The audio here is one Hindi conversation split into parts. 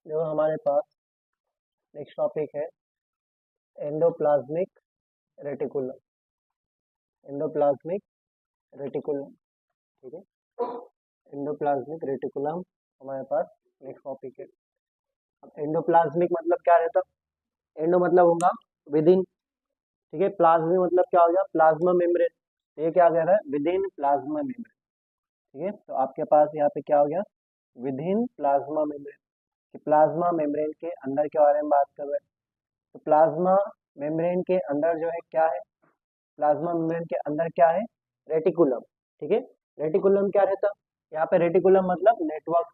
जो हमारे पास नेक्स्ट टॉपिक है एंडोप्लाज्मिक रेटिकुलम। एंडोप्लाज्मिक रेटिकुलम, ठीक है। एंडोप्लाज्मिक रेटिकुलम हमारे पास नेक्स्ट टॉपिक है। अब एंडोप्लाज्मिक मतलब क्या रहता है? एंडो मतलब होगा विद इन, ठीक है। प्लाज्मिक मतलब क्या हो गया? Plasma membrane. तो ये क्या कह रहा है? विद इन प्लाज्मा मेम्ब्रेन, ठीक है। तो आपके पास यहाँ पे क्या हो गया? With in plasma membrane. कि प्लाज्मा मेम्ब्रेन के अंदर के बारे में बात कर रहे हैं। तो प्लाज्मा मेम्ब्रेन के अंदर जो है क्या है? प्लाज्मा मेम्ब्रेन के अंदर क्या है? रेटिकुलम, ठीक है। रेटिकुलम क्या रहता? यहाँ पे रेटिकुलम मतलब नेटवर्क।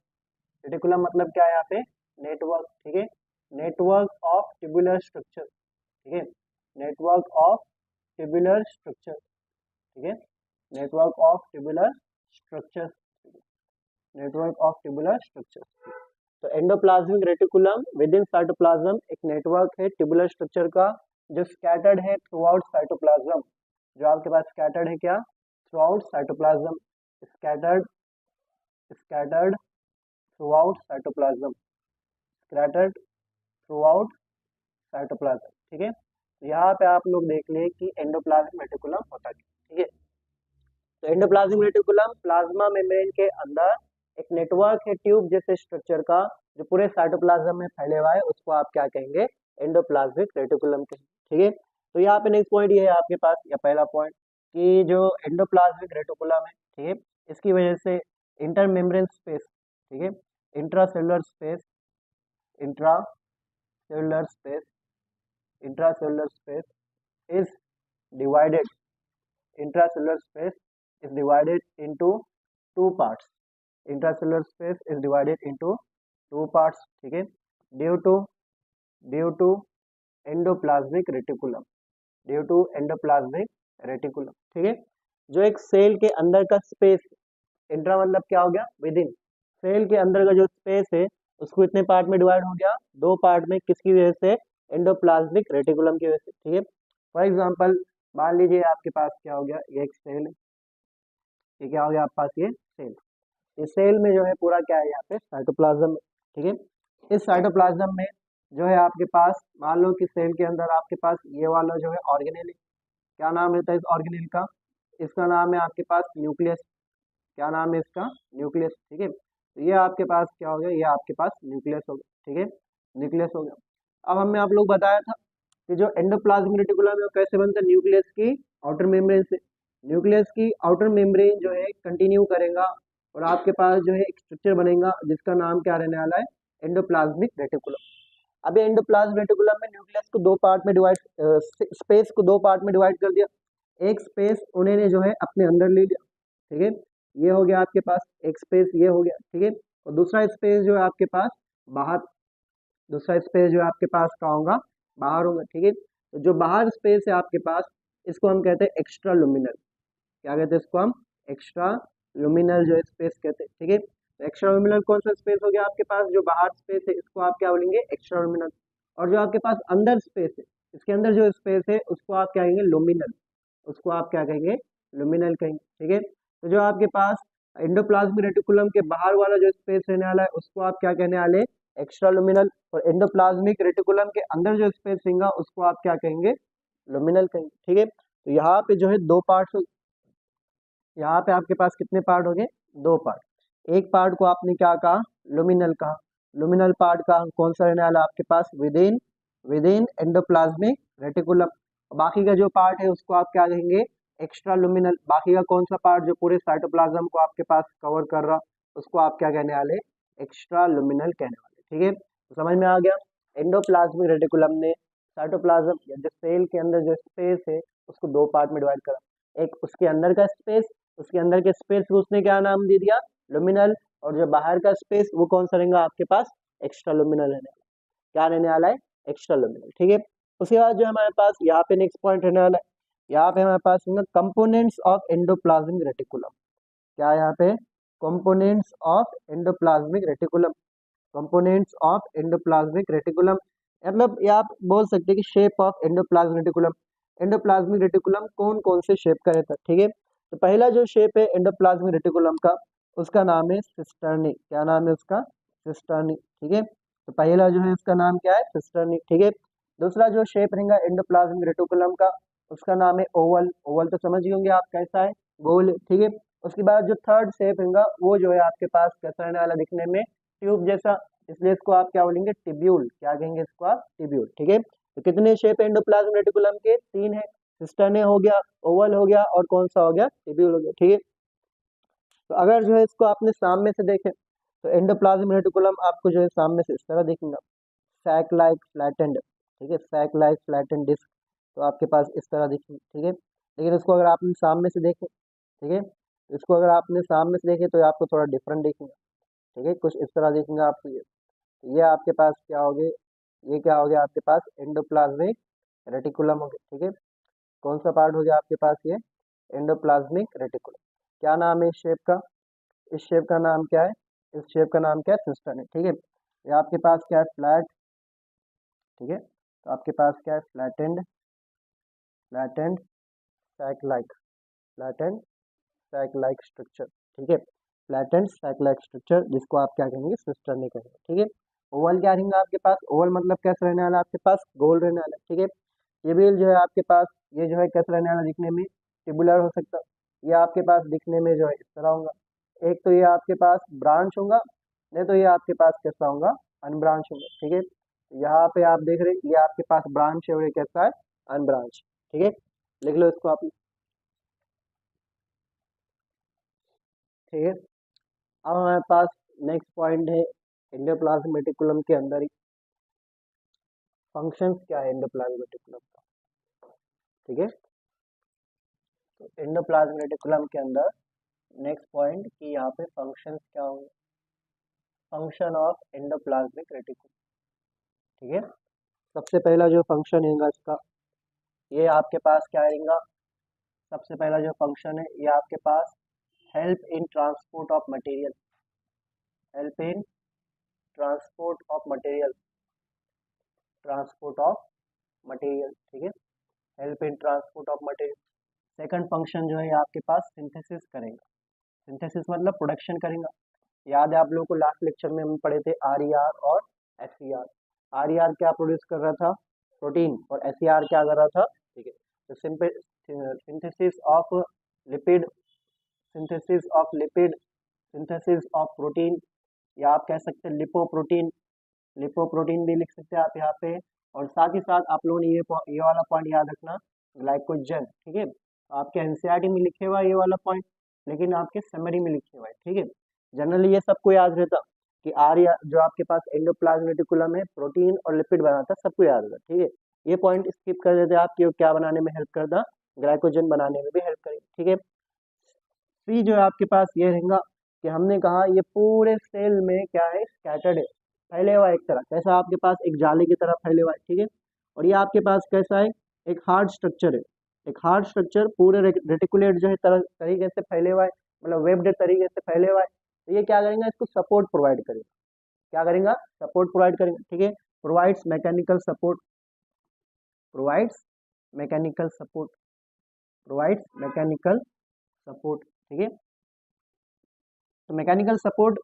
रेटिकुलम मतलब क्या है यहाँ पे? नेटवर्क, ठीक है। नेटवर्क ऑफ ट्यूबुलर स्ट्रक्चर, ठीक है। नेटवर्क ऑफ ट्यूबुलर स्ट्रक्चर, ठीक है। Network of tubular structure, network of tubular structure. तो endoplasmic reticulum within cytoplasm एक नेटवर्क है ट्यूबुलर स्ट्रक्चर का, जो स्कैटर्ड है थ्रू आउट साइटोप्लाज्म। जो आपके पास स्कैटर्ड है क्या? Through out cytoplasm. Scattered, scattered through out cytoplasm, scattered through out cytoplasm, ठीक है। तो यहाँ पे आप लोग देख ले कि एंडोप्लाज्मिक रेटिकुलम होता है, ठीक है। तो एंडोप्लाज्मिक रेटिकुलम प्लाज्मा मेम्ब्रेन के अंदर एक नेटवर्क है ट्यूब जैसे स्ट्रक्चर का, जो पूरे साइटोप्लाज्म में फैले हुआ है, उसको आप क्या कहेंगे? एंडोप्लाज्मिक रेटिकुलम कहेंगे, ठीक है। तो यहाँ पे नेक्स्ट पॉइंट ये है आपके पास, या पहला पॉइंट, कि जो एंडोप्लाज्मिक रेटिकुलम है, ठीक है, इसकी वजह से इंटर मेम्ब्रेन स्पेस, ठीक है, intracellular space, intracellular space, intracellular space is divided, intracellular space is divided into two parts. Intracellular space is divided into two parts, ठीक है। Due to endoplasmic reticulum, due to endoplasmic reticulum, ठीक है। जो एक सेल के अंदर का स्पेस, इंट्रा मतलब क्या हो गया? With in. सेल के अंदर का जो स्पेस है उसको इतने पार्ट में डिवाइड हो गया, दो पार्ट में, किसकी वजह से? एंडोप्लाज्मिक रेटिकुलम की वजह से, ठीक है। फॉर एग्जाम्पल मान लीजिए आपके पास क्या हो गया? ये एक सेल है, ये क्या हो गया आपके पास? ये सेल। इस सेल में जो है पूरा क्या है? यहाँ पे साइटोप्लाज्म, ठीक है। इस साइटोप्लाज्म में जो है आपके पास, मान लो कि सेल के अंदर आपके पास ये वाला जो है ऑर्गेनेल है। क्या नाम रहता है इस ऑर्गेनेल का? इसका नाम है आपके पास न्यूक्लियस। क्या नाम है इसका? न्यूक्लियस, ठीक है। तो ये आपके पास क्या हो गया? ये आपके पास न्यूक्लियस हो गया, ठीक है। न्यूक्लियस हो गया। अब हमने आप लोग बताया था कि जो एंडोप्लाज्मिक रेटिकुलम है वो कैसे बनता है? न्यूक्लियस की आउटर मेम्ब्रेन से। न्यूक्लियस की आउटर मेम्ब्रेन जो है कंटिन्यू करेगा और आपके पास जो है एक स्ट्रक्चर बनेगा जिसका नाम क्या रहने वाला है? Endoplasmic reticulum. अभी एंडोप्लाज्मिक रेटिकुलम में न्यूक्लियस को दो पार्ट में डिवाइड, स्पेस को दो पार्ट में डिवाइड कर दिया। एक स्पेस उन्होंने जो है अपने अंदर ले लिया, ठीक है। ये हो गया आपके पास एक स्पेस, ये हो गया, ठीक है। और दूसरा स्पेस जो है आपके पास बाहर, दूसरा स्पेस जो है आपके पास कहाँ होगा? बाहर होगा, ठीक है। तो जो बाहर स्पेस है आपके पास, इसको हम कहते हैं एक्स्ट्रा लुमिनल। क्या कहते हैं इसको हम? एक्स्ट्रा लुमिनल जो स्पेस कहते हैं, ठीक है। तो एक्स्ट्रा लुमिनल कौन सा स्पेस हो गया आपके पास? जो बाहर स्पेस है इसको आप क्या बोलेंगे? एक्स्ट्रा लुमिनल। और जो आपके पास अंदर स्पेस है, इसके अंदर जो स्पेस है उसको आप क्या कहेंगे? लुमिनल। उसको आप क्या कहेंगे? लुमिनल कहेंगे, ठीक है। तो जो आपके पास एंडोप्लाज्मिक रेटिकुलम के बाहर वाला जो स्पेस रहने वाला है उसको आप क्या कहने वाले? एक्स्ट्रा लुमिनल। और एंडोप्लाज्मिक रेटिकुलम के अंदर जो स्पेस रहेगा उसको आप क्या कहेंगे? लुमिनल कहेंगे, ठीक है। तो यहाँ पे जो है दो पार्ट्स, यहाँ पे आपके पास कितने पार्ट हो गए? दो पार्ट। एक पार्ट को आपने क्या कहा? लुमिनल कहा। लुमिनल पार्ट का कौन सा रहने वाला आपके पास? Within endoplasmic reticulum. बाकी का जो पार्ट है उसको आप क्या कहेंगे? Extra luminal. बाकी का कौन सा पार्ट जो पूरे साइटोप्लाज्म को आपके पास कवर कर रहा, उसको आप क्या कहने वाले? एक्स्ट्रा लुमिनल कहने वाले, ठीक है। तो समझ में आ गया? एंडोप्लाज्मिक रेटिकुलम ने साइटोप्लाज्म या जो सेल के अंदर जो स्पेस है उसको दो पार्ट में डिवाइड करा। एक उसके अंदर का स्पेस, उसके अंदर के स्पेस को उसने क्या नाम दे दिया? लुमिनल। और जो बाहर का स्पेस वो कौन सा रहेगा आपके पास? एक्स्ट्रा लुमिनल रहने वाला। क्या रहने वाला है? एक्स्ट्रा लुमिनल, ठीक है। उसके बाद जो हमारे पास यहाँ पे नेक्स्ट पॉइंट रहने वाला है, यहाँ पे हमारे पास होंगे कंपोनेंट्स ऑफ एंडोप्लाज्मिक रेटिकुलम। क्या है यहाँ पे? Components of endoplasmic reticulum. Components of endoplasmic reticulum मतलब ये आप बोल सकते हैं कि shape of endoplasmic reticulum. Endoplasmic reticulum कौन कौन से शेप का रहता है, ठीक है। तो पहला जो शेप है एंडोप्लाज्मिक रेटिकुलम का, उसका नाम है सिस्टर्नी। क्या नाम है उसका? सिस्टर्नी, ठीक है। तो पहला जो है इसका नाम क्या है, सिस्टर्नी, ठीक है। दूसरा जो शेप रहेगा एंडोप्लाज्मिक रेटिकुलम का, उसका नाम है ओवल। ओवल तो समझ ही होंगे आप कैसा है, गोल, ठीक है। उसके बाद जो थर्ड शेप रहेगा वो जो है आपके पास कैसा रहने वाला, दिखने में ट्यूब जैसा, इसलिए इसको आप क्या बोलेंगे, टिब्यूल, क्या कहेंगे इसको आप, टिब्यूल, ठीक है। तो कितने शेप है एंडोप्लाज्मिक रेटिकुलम के, 3 है, सिस्टर्ने हो गया, ओवल हो गया, और कौन सा हो गया, टिब्यूल हो गया, ठीक है। तो अगर जो है इसको आपने सामने से देखे तो एंडोप्लाज्मिक रेटिकुलम आपको जो है सामने से इस तरह दिखेगा, सैक लाइक फ्लैटेंड, ठीक है, सैक लाइक फ्लैटेंड डिस्क, तो आपके पास इस तरह दिखेगी, ठीक है। लेकिन इसको अगर आपने सामने से देखे, ठीक है, तो इसको अगर आपने सामने से देखे तो आपको थोड़ा डिफरेंट दिखेगा, ठीक है, कुछ इस तरह दिखेगा आपको ये आपके पास क्या हो गए, ये क्या हो गया आपके पास, एंडोप्लाज्मिक रेटिकुलम हो गया, ठीक है। कौन सा पार्ट हो गया आपके पास, ये एंडोप्लाज्मिक रेटिकुलम। क्या नाम है इस शेप का, इस शेप का नाम क्या है, इस शेप का नाम क्या है, सिस्टर्न है, ठीक है। ये आपके पास क्या है, फ्लैट, ठीक है। तो आपके पास क्या है, flattened, flattened sac like, flattened sac like structure, ठीक है, फ्लैटेंड सैक लाइक स्ट्रक्चर, जिसको आप क्या कहेंगे, सिस्टर्न कहेंगे, ठीक है। ओवल क्या रहेगा आपके पास, ओवल मतलब कैसे रहने वाला आपके पास, गोल रहने वाला, ठीक है। ये भी जो है आपके पास, ये जो है कैसे रहने वाला, दिखने में टिबुलर हो सकता है, ये आपके पास दिखने में जो है इस तरह होगा, एक तो ये आपके पास ब्रांच होगा, नहीं तो ये आपके पास कैसा होगा, अनब्रांच होगा, ठीक है। यहाँ पे आप देख रहे हैं ये आपके पास ब्रांच है और ये कैसा है, अनब्रांच, ठीक है। लिख लो इसको आप, ठीक है। अब हमारे पास नेक्स्ट पॉइंट है एंडोप्लाज्मिक रेटिकुलम के अंदर ही फंक्शंस क्या है एंडोप्लाज्मिक रेटिकुलम का, ठीक है। तो एंडोप्लाज्मिक रेटिकुलम के अंदर नेक्स्ट पॉइंट कि यहाँ पे फंक्शंस क्या होंगे, फंक्शन ऑफ एंडोप्लाज्मिक रेटिकुलम, ठीक है। सबसे पहला जो फंक्शन है इसका, ये आपके पास क्या आएगा, सबसे पहला जो फंक्शन है ये आपके पास help in transport of material, help in transport of material, transport of material, ठीक है, help in transport of material. Second function जो है ये आपके पास सिंथेसिस करेगा, सिंथेसिस मतलब प्रोडक्शन करेगा। याद है आप लोगों को लास्ट लेक्चर में हम पढ़े थे आर ई आर और S E R. R E R क्या प्रोड्यूस कर रहा था, प्रोटीन, और एस ई आर क्या कर रहा था, ठीक है। तो simple synthesis of lipid, synthesis of lipid, synthesis of protein, या आप कह सकते हैं लिपोप्रोटीन, लिपोप्रोटीन भी लिख सकते हैं आप यहाँ पे। और साथ ही साथ आप लोगों ने ये वाला पॉइंट याद रखना, ग्लाइकोजन, ठीक है। आपके एनसीईआरटी में लिखे हुआ है ये वाला पॉइंट, लेकिन आपके समरी में लिखे हुआ है, ठीक है। जनरली ये सबको याद रहता कि आर्या जो आपके पास एंडोप्लाज्मिक रेटिकुलम है प्रोटीन और लिपिड बनाता, सबको याद रहता, ठीक है। ये पॉइंट स्किप कर देते आप कि वो क्या बनाने में हेल्प करता, ग्लाइकोजन बनाने में भी हेल्प करेगा, ठीक है। सी जो है आपके पास ये रहेगा कि हमने कहा ये पूरे सेल में क्या है, स्कैटर्ड है, फैले हुआ है, एक तरह कैसा आपके पास एक जाली की तरह फैले हुआ है, ठीक है। और ये आपके पास कैसा है, एक हार्ड स्ट्रक्चर है, एक हार्ड स्ट्रक्चर पूरे रेटिकुलेट जो है तरीके से फैले हुआ है, मतलब वेब्ड तरीके से फैले हुआ है। तो ये क्या करेंगे, इसको सपोर्ट प्रोवाइड करेगा, क्या करेगा, सपोर्ट प्रोवाइड करेगा, ठीक है। Provides mechanical support, provides mechanical support, provides mechanical support, ठीक है। तो मैकेनिकल सपोर्ट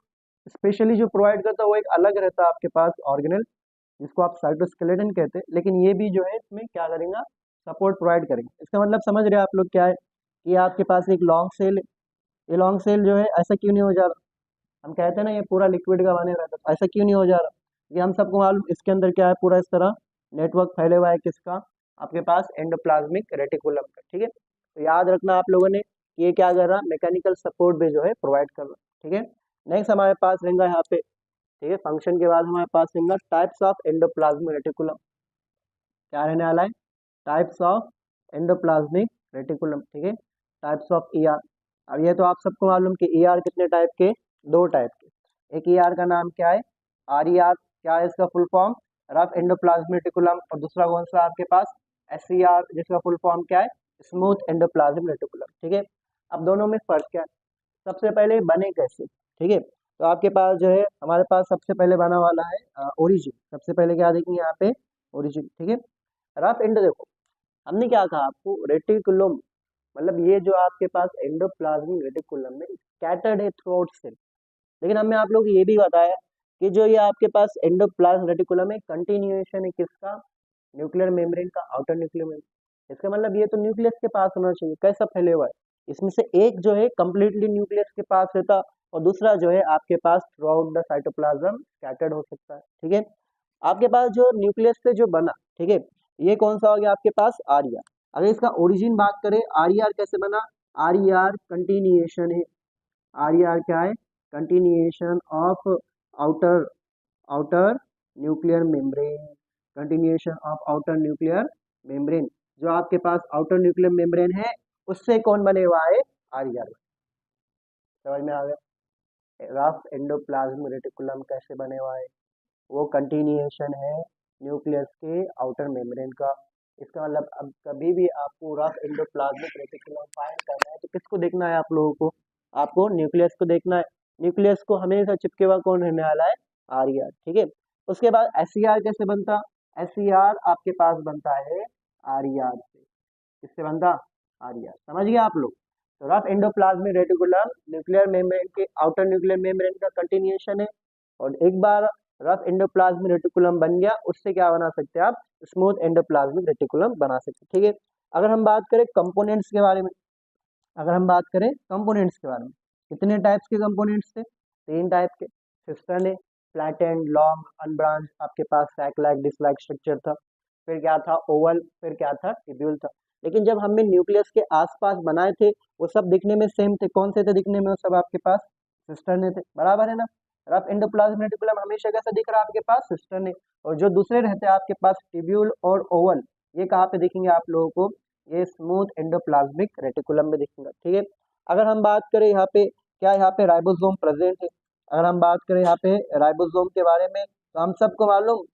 स्पेशली जो प्रोवाइड करता है वो एक अलग रहता है आपके पास ऑर्गेनल, जिसको आप साइटोस्केलेटन कहते हैं, लेकिन ये भी जो है इसमें क्या करेगा, सपोर्ट प्रोवाइड करेगा। इसका मतलब समझ रहे हैं आप लोग क्या है, कि आपके पास एक लॉन्ग सेल है, ये लॉन्ग सेल जो है ऐसा क्यों नहीं हो जा रहा, हम कहते हैं ना ये पूरा लिक्विड का बने रहता है, ऐसा क्यों नहीं हो जा रहा, ये हम सबको मालूम, इसके अंदर क्या है, पूरा इस तरह नेटवर्क फैले हुआ है, किसका, आपके पास एंडोप्लाज्मिक रेटिकुलम का, ठीक है। तो याद रखना आप लोगों ने कि ये क्या कर रहा, मैकेनिकल सपोर्ट भी जो है प्रोवाइड कर रहा, ठीक है। नेक्स्ट हमारे पास रहेगा यहाँ पे, ठीक है, फंक्शन के बाद हमारे पास रहेगा टाइप्स ऑफ एंडोप्लाज्मिक रेटिकुलम, क्या रहने वाला है, टाइप्स ऑफ एंडोप्लाज्मिक रेटिकुलम, ठीक है, टाइप्स ऑफ ई आर। अब ये तो आप सबको मालूम कि ई आर कितने टाइप के, 2 टाइप के, एक ई आर का नाम क्या है, आर ई आर, क्या है इसका full form, rough endoplasmic reticulum, और दूसरा कौन सा आपके पास, एस ई आर, जिसका फुल फॉर्म क्या है, स्मूथ एंडोप्लाज्मिक रेटिकुलम, ठीक है। अब दोनों में फर्क क्या है, सबसे पहले बने कैसे, ठीक है। तो आपके पास जो है, हमारे पास सबसे पहले बना वाला है ओरिजिन, सबसे पहले क्या देखेंगे यहाँ पे, ओरिजिन, ठीक है। रफ एंड देखो, हमने क्या कहा आपको, रेटिकुलम, मतलब ये जो आपके पास एंडोप्लाज्मिक रेटिकुलम में स्कैटर्ड है थ्रू आउट सेल, लेकिन हमने आप लोग को ये भी बताया कि जो ये आपके पास एंडोप्लाज्म रेटिकुलम है कंटिन्यूएशन है किसका, न्यूक्लियर मेम्ब्रेन का, आउटर न्यूक्लियर मेम्ब्रेन। इसका मतलब ये तो न्यूक्लियस के पास होना चाहिए, कैसा फैले हुआ है, इसमें से एक जो है कंप्लीटली न्यूक्लियस के पास रहता और दूसरा जो है आपके pass through out the cytoplasm scattered हो सकता है। ठीक है, आपके पास जो न्यूक्लियस से जो बना, ठीक है, ये कौन सा हो गया आपके पास, आर। अगर इसका ओरिजिन बात करें, आर कैसे बना, आर कंटिन्यूएशन है, आर क्या है, continuation of outer outer nuclear membrane, continuation of outer nuclear membrane. जो आपके पास आउटर न्यूक्लियर मेम्ब्रेन है उससे कौन बने हुआ है, आर। समझ में आ गया, रफ एंडोप्लाज्म रेटिकुलम कैसे बने हुआ है, वो कंटिन्यूएशन है न्यूक्लियस के आउटर मेम्ब्रेन का। इसका मतलब अब कभी भी आपको रफ एंडोप्लाज्मिक रेटिकुलम फाइंड करना है तो किसको देखना है आप लोगों को, आपको न्यूक्लियस को देखना है। न्यूक्लियस को हमेशा चिपके हुआ कौन रहने वाला है, आर। ठीक है, उसके बाद एस कैसे बनता, एस आपके पास बनता है आर से, किससे बनता, आर। समझ गए आप लोग। तो rough endoplasmic reticulum nuclear membrane के आउटर न्यूक्लियर मेम्ब्रेन का कंटिन्यूएशन है, और एक बार रफ एंडोप्लाज्मिक रेटिकुलम बन गया उससे क्या बना सकते हैं आप, स्मूथ एंडोप्लाज्मिक रेटिकुलम बना सकते हैं। ठीक है, अगर हम बात करें कंपोनेंट्स के बारे में, अगर हम बात करें कंपोनेंट्स के बारे में, कितने टाइप्स के कंपोनेंट्स थे, 3 टाइप के, सिस्टर्न है, फ्लैटेंड, लॉन्ग, अनब्रांच, आपके पास सैक लाइक डिस्क स्ट्रक्चर था, फिर क्या था ओवल, फिर क्या था ट्यूब्यूल था। लेकिन जब हमने न्यूक्लियस के आसपास बनाए थे वो सब दिखने में सेम थे, कौन से थे दिखने में, वो सब आपके पास सिस्टर्न थे, बराबर है ना। रफ एंडोप्लाज्मिक रेटिकुलम हमेशा कैसा दिख रहा है आपके पास, सिस्टर्न है, और जो दूसरे रहते हैं आपके पास ट्यूब्यूल और ओवल, ये कहाँ पे दिखेंगे आप लोगों को, ये स्मूथ एंडोप्लाज्मिक रेटिकुलम में दिखेगा। ठीक है, अगर हम बात करें यहाँ पे, क्या यहाँ पे राइबोसोम प्रेजेंट है, अगर हम बात करें यहाँ पे राइबोसोम के बारे में तो हम सबको मालूम,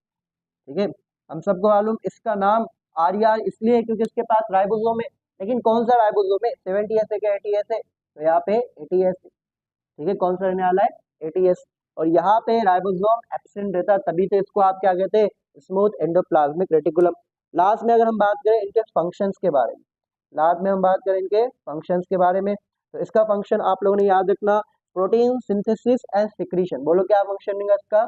ठीक है, हम सबको मालूम इसका नाम आर इसलिए है क्योंकि इसके पास राइबोसोम है, लेकिन कौन सा राइबोसोम है, 70S है क्या 80S है, तो यहाँ पे 80S है। ठीक है, कौन सा रहने वाला है, 80S, और यहाँ पे राइबोसोम एब्सेंट रहता है, तभी तो इसको आप क्या कहते हैं, स्मूथ एंडोप्लाज्मिक रेटिकुलम। लास्ट में अगर हम बात करें इनके फंक्शंस के बारे में, लास्ट में हम बात करें इनके फंक्शंस के बारे में, तो इसका फंक्शन आप लोगों ने याद रखना, प्रोटीन सिंथेसिस एंड सिक्रीशन, बोलो क्या फंक्शन है इसका,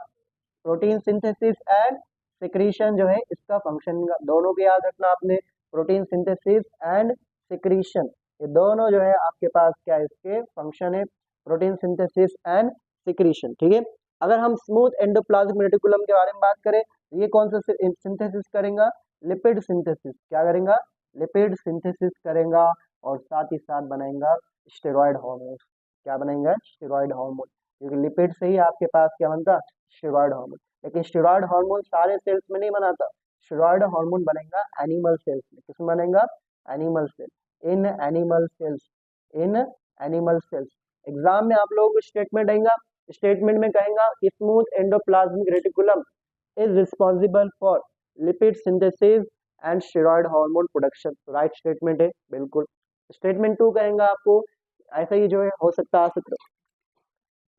प्रोटीन सिंथेसिस एंड सिक्रीशन जो है इसका फंक्शन, दोनों को याद रखना आपने, प्रोटीन सिंथेसिस एंड सिक्रीशन, ये दोनों जो है आपके पास क्या है, इसके फंक्शन है, प्रोटीन सिंथेसिस एंड सिक्रीशन। ठीक है, अगर हम स्मूथ एंडोप्लाज्मिक रेटिकुलम के बारे में बात करें, ये कौन सा सिंथेसिस करेगा, लिपिड सिंथेसिस, क्या करेगा, लिपिड सिंथेसिस करेगा, और साथ ही साथ बनाएगा स्टेरॉयड हार्मोन, क्या बनाएगा, स्टेरॉयड हार्मोन, क्योंकि लिपिड से ही आपके पास क्या बनता, स्टेरॉयड हार्मोन। लेकिन स्टेरॉयड हार्मोन सारे सेल्स में नहीं बनाता, स्टेरॉयड हार्मोन बनेगा एनिमल सेल्स में, किसमें बनेगा, animal cells, in animal cells, in animal cells. Exam में आप लोगों को स्टेटमेंट आएगा, स्टेटमेंट में कहेगा smooth endoplasmic reticulum is responsible for lipid synthesis and steroid hormone production, right statement है बिल्कुल। स्टेटमेंट 2 कहेगा आपको ऐसा ही जो है हो सकता आ सकता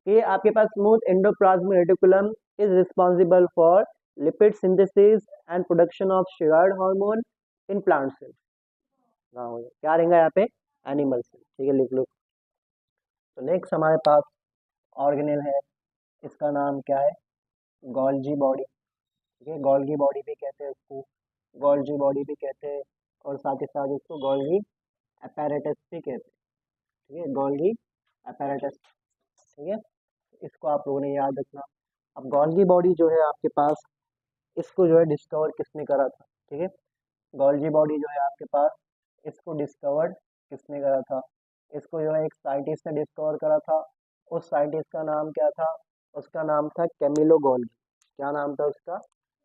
कि आपके पास smooth endoplasmic reticulum is responsible for lipid synthesis and production of steroid hormone in plant cells, क्या रहेगा यहाँ पे, एनिमल सेल। ठीक है, लिख लो। तो नेक्स्ट हमारे पास ऑर्गेनेल है, इसका नाम क्या है, गोल्जी बॉडी। ठीक है, गोल्गी बॉडी भी कहते हैं उसको, गोल्जी बॉडी भी कहते हैं, और साथ ही साथ इसको गोल्गी अपैरेटस भी कहते हैं। ठीक है, गोल्गी अपैरेटस। ठीक है, इसको आप लोगों ने याद रखना। अब गोल्गी बॉडी जो है आपके पास, इसको जो है डिस्कवर किसने करा था, ठीक है, गोल्जी बॉडी जो है आपके पास, इसको डिस्कवर्ड किसने करा था, इसको जो है एक साइंटिस्ट ने डिस्कवर करा था, उस साइंटिस्ट का नाम क्या था, उसका नाम था कैमिलो गोल्गी, क्या नाम था उसका,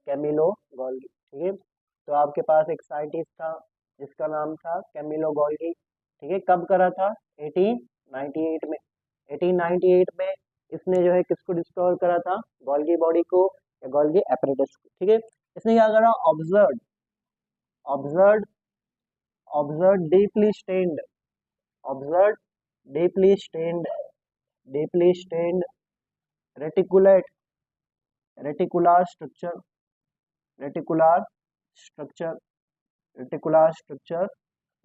कैमिलो गोल्गी। ठीक है, तो आपके पास एक साइंटिस्ट था जिसका नाम था कैमिलो गोल्गी। ठीक है, कब करा था, 1898 में, 1898 में इसने जो है किसको डिस्कवर करा था, गोल्गी बॉडी को या गोल्गी एपरेटस को। ठीक है, इसने क्या करा, observe observe observe deeply stained, observe deeply stained reticulate reticular structure reticular structure reticular structure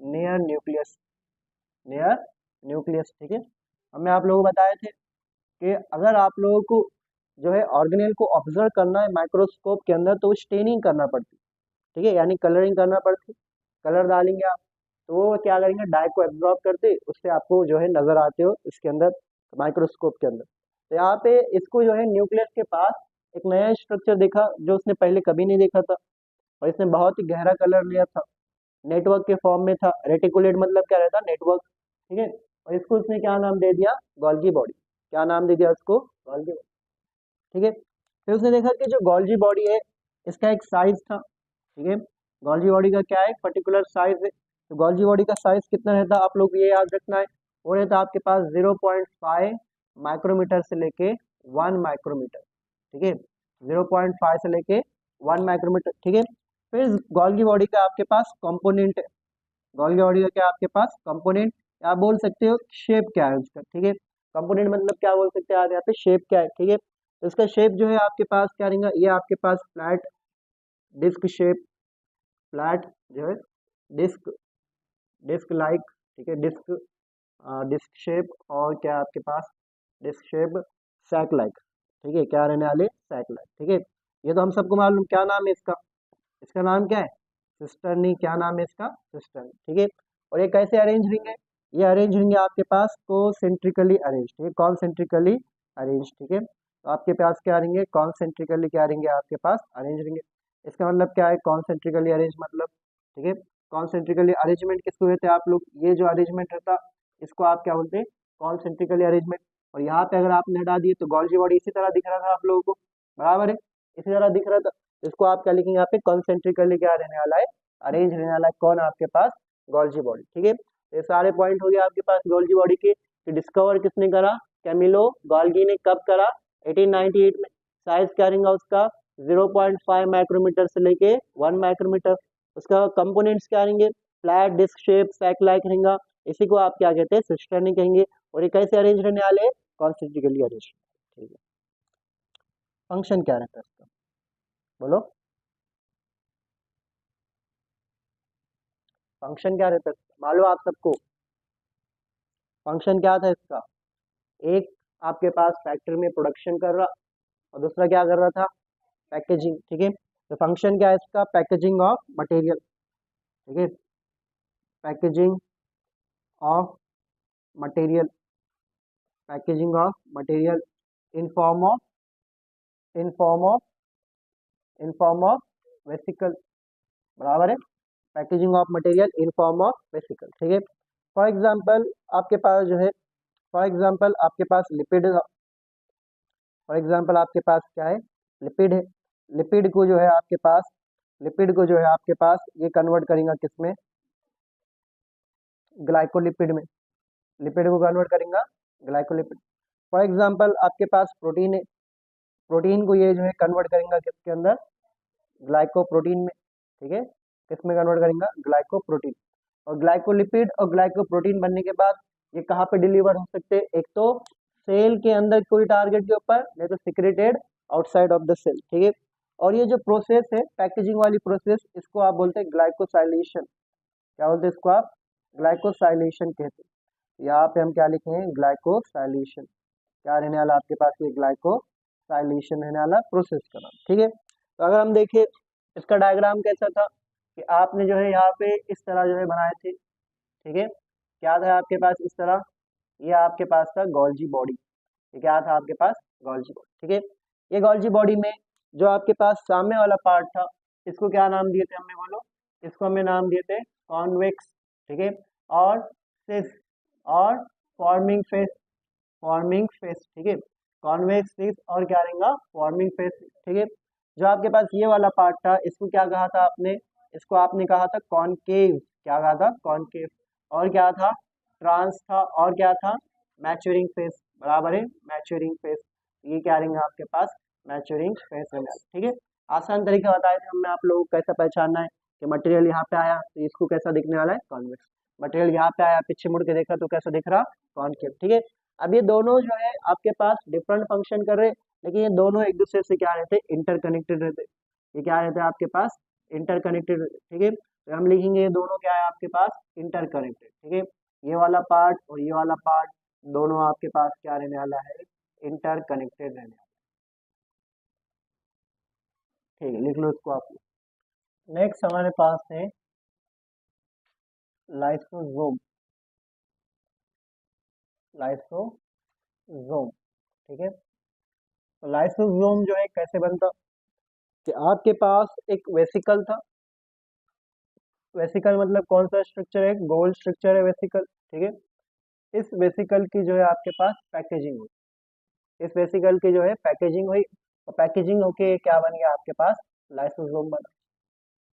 near nucleus, near nucleus. ठीक है, हमने आप लोगों को बताए थे कि अगर आप लोगों को जो है ऑर्गेनेल को ऑब्जर्व करना है माइक्रोस्कोप के अंदर, तो स्टेनिंग करना पड़ती, ठीक है, यानी कलरिंग करना पड़ती, कलर डालेंगे आप, तो वो क्या करेंगे, डाई को एब्जॉर्ब करते, उससे आपको जो है नजर आते हो इसके अंदर, माइक्रोस्कोप के अंदर। तो यहाँ पे इसको जो है न्यूक्लियस के पास एक नया स्ट्रक्चर देखा जो उसने पहले कभी नहीं देखा था, और इसने बहुत ही गहरा कलर लिया था, नेटवर्क के फॉर्म में था। रेटिकुलेट मतलब क्या रहता है, नेटवर्क, ठीक है। और इसको उसने क्या नाम दे दिया, गोल्गी बॉडी। क्या नाम दे दिया उसको, गोल्गी बॉडी, ठीक है। फिर उसने देखा कि जो गोल्गी बॉडी है इसका एक साइज था, ठीक है, गोल्गी बॉडी का क्या है, पर्टिकुलर साइज है। तो गोल्गी बॉडी का साइज कितना रहता है, आप लोग ये याद रखना है, वो रहता है आपके पास 0.5 माइक्रोमीटर से लेके 1 माइक्रोमीटर, ठीक है, 0.5 से लेके 1 माइक्रोमीटर, ठीक है। फिर गोल्गी बॉडी का आपके पास कंपोनेंट है, गोल्गी बॉडी का क्या आपके पास कंपोनेंट, आप बोल सकते हो शेप क्या है उसका, ठीक है। कंपोनेंट मतलब क्या बोल सकते हैं आप यहाँ पे, शेप क्या है, ठीक है। तो इसका शेप जो है आपके पास क्या रहेगा, ये आपके पास फ्लैट डिस्क शेप, फ्लैट जो है डिस्क, डिस्क लाइक, ठीक है, डिस्क, डिस्क शेप, और क्या आपके पास डिस्क शेप, सैक लाइक, ठीक है, क्या रहने वाले, सैक लाइक, ठीक है। ये तो हम सबको मालूम, क्या नाम है इसका, इसका नाम क्या है, सिस्टर्नी, क्या नाम है इसका, सिस्टर्नी, ठीक है। और ये कैसे अरेंज होंगे, ये अरेंज होंगे आपके पास कॉन्सेंट्रिकली अरेंज, ठीक है, कॉन्सेंट्रिकली अरेंज, ठीक है। तो आपके पास क्या रहेंगे, कॉन्सेंट्रिकली क्या रहेंगे आपके पास अरेंज रहेंगे। इसका मतलब क्या है, कॉन्सेंट्रिकली अरेंज मतलब, ठीक है, कॉन्सेंट्रिकली अरेंजमेंट किसको कहते हैं आप लोग, ये जो अरेंजमेंट रहता इसको आप क्या बोलते हैं, कॉन्सेंट्रिकली अरेंजमेंट। और यहाँ पे अगर आपने हटा दिए तो गोल्गी बॉडी इसी तरह दिख रहा था आप लोगों को, बराबर है, इसी तरह दिख रहा था। इसको आप क्या लिखेंगे यहाँ पे, कॉन्सेंट्रिकली क्या रहने वाला है, अरेंज रहने वाला है, कौन आपके पास, गोल्गी बॉडी, ठीक है। ये सारे पॉइंट हो गए आपके पास गोल्गी बॉडी के। तो डिस्कवर किसने करा, कैमिलो गोल्गी ने, कब करा, 1898 में। साइज क्या रहेगा उसका, 0.5 माइक्रोमीटर से लेके 1 माइक्रोमीटर। उसका कंपोनेंट्स क्या रहेंगे, flat disc shape, sac like रहेगा। इसी को आप क्या कहते हैं, सिस्टर्नी कहेंगे। और ये कैसे अरेंज रहने वाले हैं, कॉन्सेंट्रिकली अरेंज, ठीक है। फंक्शन क्या रहता है इसका, बोलो, फंक्शन क्या रहता है, मालूम आप सबको, फंक्शन क्या था इसका, एक आपके पास फैक्ट्री में प्रोडक्शन कर रहा, और दूसरा क्या कर रहा था, पैकेजिंग, ठीक है। तो फंक्शन क्या है इसका, पैकेजिंग ऑफ मटेरियल, ठीक है, packaging of material, packaging of material in form of, in form of, in form of vesicle, बराबर है, packaging of material in form of vesicle, ठीक है। फॉर एग्जांपल आपके पास जो है, फॉर एग्जांपल आपके पास लिपिड, फॉर एग्जांपल आपके पास क्या है, लिपिड है। लिपिड को जो है आपके पास, लिपिड को जो है आपके पास ये कन्वर्ट करेंगे किसमें, ग्लाइकोलिपिड में, लिपिड को कन्वर्ट करेंगे ग्लाइकोलिपिड। फॉर एग्जांपल आपके पास प्रोटीन है, प्रोटीन को ये जो है कन्वर्ट करेंगे किसके अंदर, ग्लाइकोप्रोटीन में, ठीक है, किसमें कन्वर्ट करेंगे, ग्लाइकोप्रोटीन। और ग्लाइकोलिपिड और ग्लाइकोप्रोटीन बनने के बाद ये कहाँ पे डिलीवर हो सकते हैं, एक तो सेल के अंदर कोई टारगेट के ऊपर, नहीं तो secreted outside of the cell, ठीक है। और ये जो प्रोसेस है पैकेजिंग वाली प्रोसेस, इसको आप बोलते हैं ग्लाइकोसाइलेशन, क्या बोलते हैं इसको आप, ग्लाइकोसाइलेशन कहते हैं। यहाँ पे हम क्या लिखे हैं, ग्लाइकोसाइलेशन, क्या रहने वाला आपके पास, ये ग्लाइकोसाइलेशन रहने वाला प्रोसेस का नाम, ठीक है। तो अगर हम देखें इसका डायग्राम कैसा था, कि आपने जो है यहाँ पे इस तरह जो है बनाए थे, ठीक है, क्या था आपके पास इस तरह, ये आपके पास था गोल्जी बॉडी, ये क्या था आपके पास, गोल्जी बॉडी, ठीक है। ये गोल्जी बॉडी में जो आपके पास सामने वाला पार्ट था, इसको क्या नाम दिए थे हमने, बोलो, इसको हमने नाम दिए थे कॉन्वेक्स, ठीक है, और सिस, और फॉर्मिंग फेस, फॉर्मिंग फेस, ठीक है, कॉन्वेक्स सिस, और क्या रहेगा, फॉर्मिंग फेस, ठीक है। जो आपके पास ये वाला पार्ट था, इसको क्या कहा था आपने, इसको आपने कहा था कॉनकेव, क्या कहा था, कॉनकेव। और क्या था, ट्रांस था, और क्या था, मैच्योरिंग फेस, बराबर है, मैच्योरिंग फेस। ये क्या रहेंगे आपके पास, मैच्योरिंग फेस रहेगा, ठीक है। आसान तरीका बताए थे हमने आप लोगों को कैसा पहचानना है, कि मटेरियल यहाँ पे आया तो इसको कैसा दिखने वाला है, कॉन्वेक्स। मटेरियल यहाँ पे आया, पीछे मुड़ के देखा तो कैसा दिख रहा, कॉनकेव, ठीक है। अब ये दोनों जो है आपके पास डिफरेंट फंक्शन कर रहे, लेकिन ये दोनों एक दूसरे से क्या रहते, इंटरकनेक्टेड रहते। ये क्या रहते हैं आपके पास, इंटरकनेक्टेड, ठीक है। तो हम लिखेंगे ये दोनों क्या है आपके पास, इंटरकनेक्टेड, ठीक है। ये वाला पार्ट और ये वाला पार्ट दोनों आपके पास क्या रहने वाला है, इंटरकनेक्टेड रहने वाला है। ठीक है, लिख लो इसको आप। नेक्स्ट हमारे पास है लाइसोसोम। लाइसोसोम, ठीक है। तो लाइसोसोम जो है कैसे बनता, कि आपके पास एक वेसिकल था। वेसिकल मतलब कौन सा स्ट्रक्चर है, गोल स्ट्रक्चर है वेसिकल, ठीक है। इस वेसिकल की जो है आपके पास पैकेजिंग हुई। इस वेसिकल की जो है पैकेजिंग हुई, और पैकेजिंग होके क्या बन गया आपके पास, लाइसोसोम बना।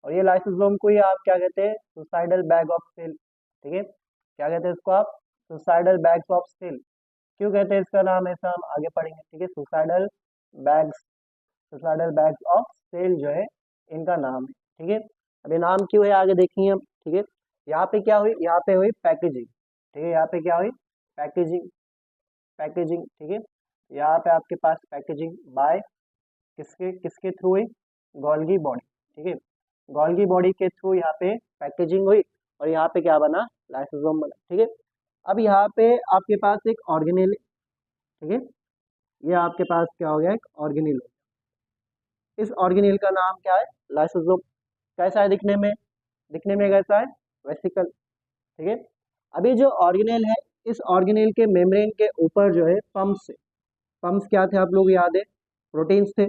और ये लाइसोसोम को ही आप क्या कहते हैं, सुसाइडल बैग ऑफ सेल, ठीक है। क्या कहते हैं इसको आप, सुसाइडल बैग्स ऑफ सेल। क्यों कहते हैं इसका नाम ऐसा, हम आगे पढ़ेंगे, ठीक है। Suicidal bags, suicidal bags of cell जो है इनका नाम है, ठीक है। अभी नाम क्यों है आगे देखेंगे हम, ठीक है। यहाँ पे क्या हुई, यहाँ पे हुई पैकेजिंग, ठीक है। यहाँ पे क्या हुई, पैकेजिंग, पैकेजिंग, ठीक है। यहाँ पे आपके पास पैकेजिंग बाय किसके किसके थ्रू हुई, गोल्गी बॉडी, ठीक है। गोल्गी बॉडी के थ्रू यहाँ पे पैकेजिंग हुई, और यहाँ पे क्या बना, लाइसोसोम बना, ठीक है। अब यहाँ पे आपके पास एक ऑर्गेनेल, ठीक है। ये आपके पास क्या हो गया, एक ऑर्गेनेल। इस ऑर्गेनेल का नाम क्या है, लाइसोसोम। कैसा है दिखने में, दिखने में कैसा है, वेसिकल, ठीक है। अभी जो ऑर्गेनेल है, इस ऑर्गेनेल के मेम्ब्रेन के ऊपर जो है पंप्स है। पंप्स क्या थे आप लोग याद है, प्रोटीन्स थे,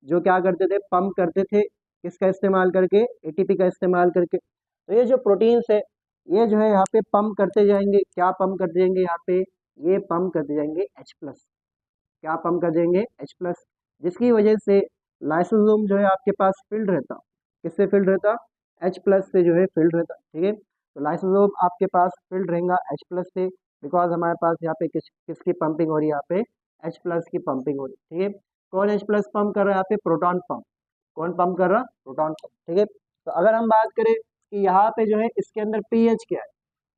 जो क्या करते थे, पंप करते थे, किसका इस्तेमाल करके, एटीपी का इस्तेमाल करके। तो ये जो प्रोटीन्स है, ये जो है यहाँ पे पंप करते जाएंगे, क्या पंप करते जाएंगे यहाँ पे, ये पंप करते जाएंगे H+, क्या पंप कर देंगे, H+, जिसकी वजह से लाइसोसोम जो है आपके पास फिल्ड रहता, किससे फिल्ड रहता, H+ से जो है फिल्ड रहता, ठीक है। तो लाइसोसोम आपके पास फिल्ड रहेगा H+ से, बिकॉज हमारे पास यहाँ पे किसकी पंपिंग हो रही है, यहाँ पे H+ की पंपिंग हो रही है, ठीक है। कौन H+ पंप कर रहा है यहाँ पे, प्रोटॉन पंप। कौन पंप कर रहा, प्रोटॉन पंप, ठीक है। तो अगर हम बात करें कि यहाँ पे जो है इसके अंदर पीएच क्या है,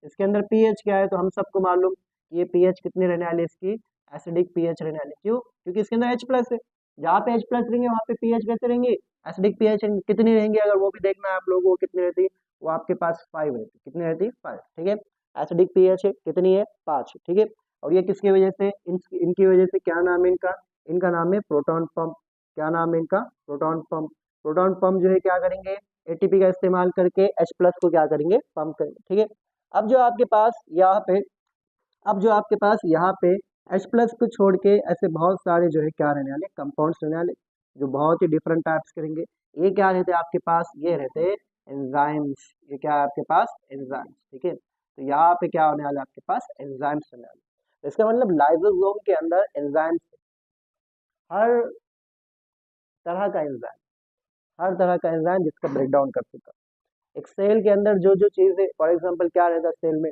इसके अंदर पीएच क्या है, तो हम सबको मालूम कि ये पीएच कितनी रहने वाली है इसकी, एसिडिक पीएच रहने वाली। क्यों, क्योंकि इसके अंदर H+ है। जहाँ पे H+ रहेंगे वहाँ पे पीएच कैसे रहेंगे, एसिडिक पीएच कितनी रहेंगी, अगर वो भी देखना है आप लोगों को कितनी रहती है, वो आपके पास 5 रहती है, कितनी रहती है, 5, ठीक है। एसिडिक पीएच है कितनी है, 5, ठीक है। और ये किसकी वजह से, इनकी वजह से, क्या नाम है इनका, इनका नाम है प्रोटॉन पंप। क्या नाम है इनका, प्रोटॉन पंप। प्रोटॉन पंप जो है क्या करेंगे, एटीपी का इस्तेमाल करके H+ को क्या करेंगे, पंप करेंगे, ठीक है। अब जो आपके पास यहाँ पे, अब जो आपके पास यहाँ पे H+ को छोड़ के ऐसे बहुत सारे जो है क्या रहने वाले, कंपाउंड्स रहने वाले, जो बहुत ही डिफरेंट टाइप्स करेंगे। ये क्या रहते हैं आपके पास, ये रहते हैं एंजाइम्स। ये क्या है आपके पास, एंजाइम्स, ठीक है। तो यहाँ पे क्या होने वाला है आपके पास, एंजाइम्स रहने वाले। तो इसका मतलब लाइसोसोम के अंदर एंजाइम्स, हर तरह का एंजाइम, हर तरह का एंजाइम जिसका ब्रेक डाउन कर सकता है। एक सेल के अंदर जो जो चीज़ें, फॉर एग्जाम्पल क्या रहता है सेल में,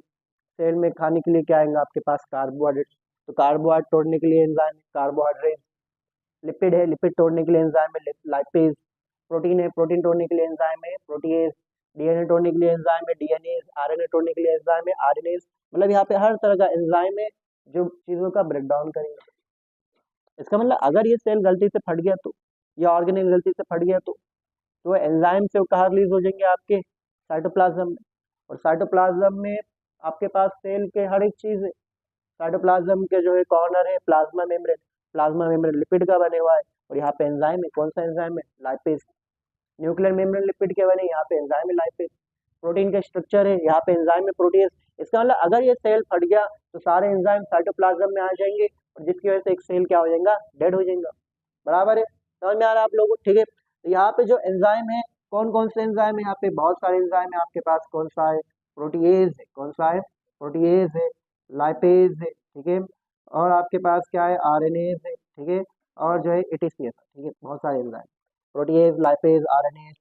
सेल में खाने के लिए क्या आएगा आपके पास, कार्बोहाइड्रेट। तो कार्बोहाइड्रेट तोड़ने के लिए एंजाइम है कार्बोहाइड्रेट। लिपिड है, लिपिड तोड़ने के लिए एंजाइम है लाइपेज। प्रोटीन है, प्रोटीन तोड़ने के लिए एंजाइम है प्रोटीएज। डीएनए तोड़ने के लिए एंजाइम है डीएनएज। आरएनए तोड़ने के लिए एंजाइम है आरएनएज। मतलब यहाँ पे हर तरह का एंजाइम है जो चीज़ों का ब्रेक डाउन करेंगे। इसका मतलब अगर ये सेल गलती से फट गया तो, या ऑर्गेनेल गलती से फट गया तो एंजाइम से वो कहाँ रिलीज हो जाएंगे, आपके साइटोप्लाज्म में। और साइटोप्लाज्म में आपके पास सेल के हर एक चीज़ है। साइटोप्लाज्म के जो है कॉर्नर है plasma membrane. Plasma membrane lipid का बने हुआ है, और यहाँ पे एंजाइम है, कौन सा एंजाइम है, लाइपेज। न्यूक्लियर मेम्ब्रेन लिपिड के बने, यहाँ पे एंजाइम है लाइपेज। प्रोटीन का स्ट्रक्चर है, यहाँ पे एंजाइम है प्रोटीएज। इसका मतलब अगर ये सेल फट गया तो सारे एंजाइम साइटोप्लाज्म में आ जाएंगे, और जिसकी वजह से एक सेल क्या हो जाएगा, डेड हो जाएगा। बराबर है, समझ में आ रहा है आप लोगों को, ठीक है। तो यहाँ पे जो एंजाइम है, कौन कौन से एंजाइम है, यहाँ पे बहुत सारे एंजाइम है आपके पास। कौन सा है, प्रोटीएज है, कौन सा है, प्रोटीएज है, लाइपेज है, ठीक है। और आपके पास क्या है, आरएनएज है, ठीक है। और जो है एटीसीएस, ठीक है। बहुत सारे enzyme, protease, lipase, RNase,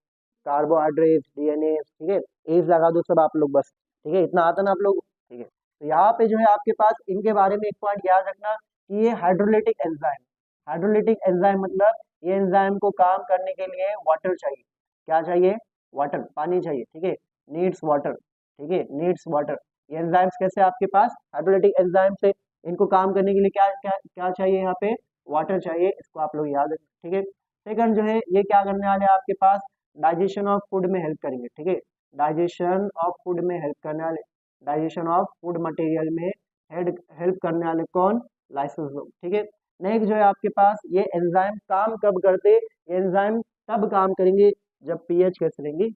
carbohydrate, DNA, ठीक है। एज लगा दो सब आप लोग बस, ठीक है। इतना आता ना आप लोग, ठीक है। तो यहाँ पे जो है आपके पास इनके बारे में एक पॉइंट याद रखना कि ये हाइड्रोलिटिक एंजाइम। हाइड्रोलिटिक एंजाइम मतलब ये एंजाइम को काम करने के लिए वाटर चाहिए। क्या चाहिए, वाटर, पानी चाहिए, ठीक है। नीड्स वाटर, ठीक है, नीड्स वाटर। ये एंजाइम्स कैसे आपके पास, हाइड्रोलिटिक एंजाइम से, इनको काम करने के लिए क्या क्या क्या चाहिए, यहाँ पे वाटर चाहिए। इसको आप लोग याद रखें, ठीक है। सेकंड जो है ये क्या करने वाले हैं आपके पास, डाइजेशन ऑफ फूड में हेल्प करेंगे, ठीक है। डाइजेशन ऑफ फूड में हेल्प करने वाले, डाइजेशन ऑफ फूड मटेरियल में हेल्प करने वाले कौन, लाइसोसोम, ठीक है। नेक्स्ट जो है आपके पास ये एंजाइम काम कब करते, ये एंजाइम तब काम करेंगे जब पीएच कैसे रहेंगे,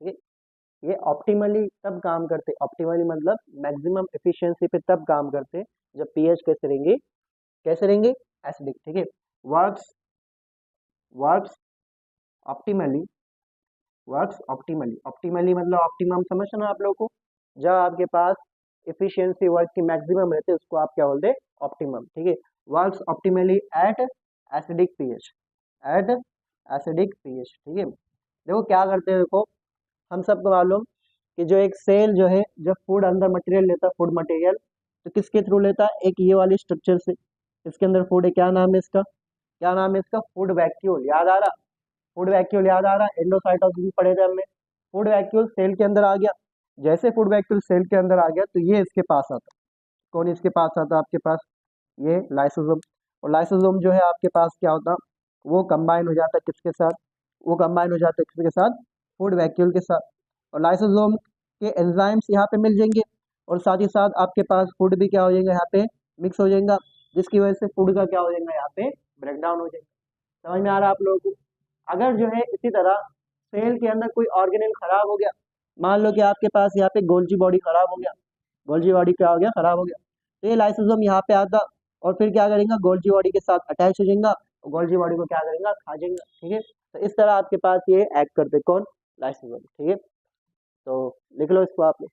ठीक है। ये ऑप्टिमली तब काम करते, ऑप्टिमली मतलब मैक्सिमम एफिशिएंसी पे तब काम करते जब पीएच कैसे रहेंगे एसिडिक, ठीक है। वर्क्स वर्क्स ऑप्टिमली ऑप्टिमली मतलब ऑप्टिमम समझना आप लोगों को, जब आपके पास एफिशिएंसी वर्क की मैक्सिमम रहते उसको आप क्या बोलते हैं, ऑप्टिमम, ठीक है। Works optimally at acidic pH, at acidic pH, ठीक है। देखो क्या करते हैं, देखो हम सबको मालूम कि जो एक सेल जो है जब फूड अंदर मटेरियल लेता है, फूड मटेरियल, तो किसके थ्रू लेता है, एक ये वाली स्ट्रक्चर से, इसके अंदर फूड है, क्या नाम है इसका, क्या नाम है इसका, फूड वैक्यूल, याद आ रहा, फूड वैक्यूल याद आ रहा, एंडोसाइटोसिस भी पढ़े थे हमने। फूड वैक्यूल सेल के अंदर आ गया, जैसे फूड वैक्यूल सेल के अंदर आ गया तो ये इसके पास आता, कौन इसके पास आता आपके पास, ये लाइसोसोम। और लाइसोसोम जो है आपके पास क्या होता, वो कंबाइन हो जाता किसके साथ, वो कंबाइन हो जाता किसके साथ, फूड वैक्यूल के साथ। और लाइसोसोम के एंजाइम्स यहाँ पे मिल जाएंगे, और साथ ही साथ आपके पास फूड भी क्या हो जाएगा यहाँ पे मिक्स हो जाएगा, जिसकी वजह से फूड का क्या हो जाएगा यहाँ पे ब्रेक डाउन हो जाएगा। समझ में आ रहा है आप लोगों को। अगर जो है इसी तरह सेल के अंदर कोई ऑर्गेनेल खराब हो गया, मान लो कि आपके पास यहाँ पे गोल्जी बॉडी खराब हो गया, गोल्जी बॉडी क्या हो गया, खराब हो गया, तो ये लाइसोसोम यहाँ पे आता और फिर क्या करेगा, गोल्जी बॉडी के साथ अटैच हो जाएगा, गोल्जी बॉडी को क्या करेगा, खा जाएगा, ठीक है। तो इस तरह आपके पास ये एक्ट करते कौन, लाइसोसोम, ठीक है। तो लिख लो इसको आप लोग।